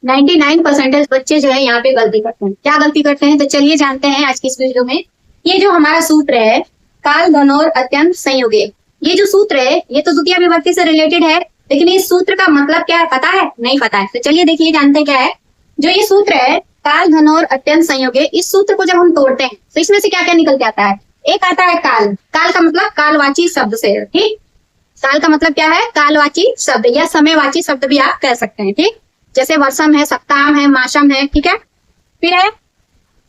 99% बच्चे जो है यहाँ पे गलती करते हैं। क्या गलती करते हैं, तो चलिए जानते हैं आज की इस वीडियो में। ये जो हमारा सूत्र है काल घनोर अत्यंत संयोगे, ये जो सूत्र है ये तो द्वितीय विभक्ति से रिलेटेड है, लेकिन इस सूत्र का मतलब क्या है पता है? नहीं पता है। तो चलिए देखिए जानते क्या है। जो ये सूत्र है काल घनोर अत्यंत संयोगे, इस सूत्र को जब हम तोड़ते हैं तो इसमें से क्या क्या निकल के आता है? एक आता है काल। काल का मतलब कालवाची शब्द से, ठीक। काल का मतलब क्या है? कालवाची शब्द या समयवाची शब्द भी आप कह सकते हैं, ठीक। जैसे वर्षम है, सप्ताह है, मासम है, ठीक है। फिर है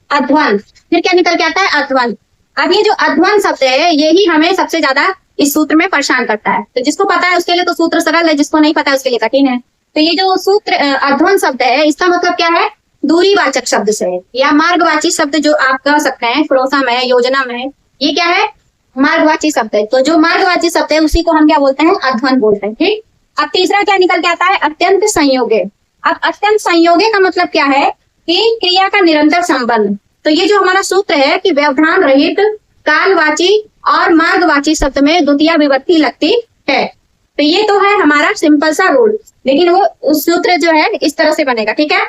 अध्वन। फिर क्या निकल के आता है? अध्वन। अब ये जो अध्वन शब्द है यही हमें सबसे ज्यादा इस सूत्र में परेशान करता है। तो जिसको पता है उसके लिए तो सूत्र सरल है, जिसको नहीं पता है उसके लिए कठिन है। तो ये जो सूत्र अध्वन शब्द है इसका मतलब क्या है? दूरीवाचक शब्द से या मार्गवाची शब्द जो आप कह सकते हैं, प्रोसम है, योजनम है, ये क्या है? मार्गवाची शब्द है। तो जो मार्गवाची शब्द है उसी को हम क्या बोलते हैं? अध्वन बोलते हैं, ठीक। अब तीसरा क्या निकल के आता है? अत्यंत संयोगे। अब अत्यंत संयोगे का मतलब क्या है? कि क्रिया का निरंतर संबंध। तो ये जो हमारा सूत्र है कि व्यवधान रहित कालवाची और मार्गवाची शब्द में द्वितीय विभक्ति लगती है। तो ये तो है हमारा सिंपल सा रूल, लेकिन वो उस सूत्र जो है इस तरह से बनेगा, ठीक है।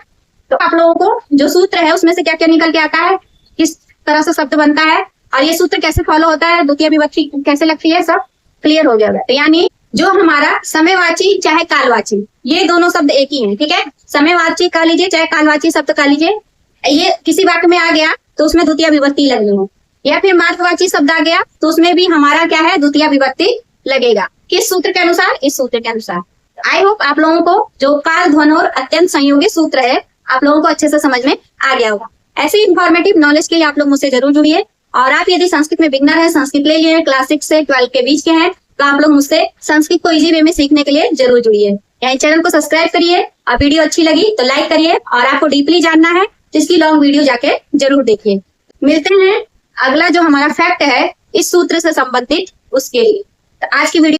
तो आप लोगों को जो सूत्र है उसमें से क्या क्या निकल के आता है, किस तरह से शब्द बनता है और ये सूत्र कैसे फॉलो होता है, द्वितीय विभक्ति कैसे लगती है, सब क्लियर हो गया। तो यानी जो हमारा समयवाची चाहे कालवाची, ये दोनों शब्द एक ही है, ठीक है। समयवाची कह लीजिए चाहे कालवाची शब्द कह लीजिए, ये किसी वाक्य में आ गया तो उसमें द्वितीय विभक्ति लगनी है, या फिर मार्गवाची शब्द आ गया तो उसमें भी हमारा क्या है? द्वितीय विभक्ति लगेगा। किस सूत्र के अनुसार? इस सूत्र के अनुसार। आई होप आप लोगों को जो काल घनोर अत्यंत संयोगी सूत्र है आप लोगों को अच्छे से समझ में आ गया होगा। ऐसे इंफॉर्मेटिव नॉलेज के लिए आप लोग मुझसे जरूर जुड़िए। और आप यदि संस्कृत में बिगनर है, संस्कृत ले लिए, क्लास 6 से 12 के बीच के हैं, तो आप लोग मुझसे संस्कृत को इजी वे में सीखने के लिए जरूर जुड़िए। यहाँ चैनल को सब्सक्राइब करिए और वीडियो अच्छी लगी तो लाइक करिए, और आपको डीपली जानना है तो इसकी लॉन्ग वीडियो जाके जरूर देखिए। मिलते हैं अगला जो हमारा फैक्ट है इस सूत्र से संबंधित उसके लिए। तो आज की वीडियो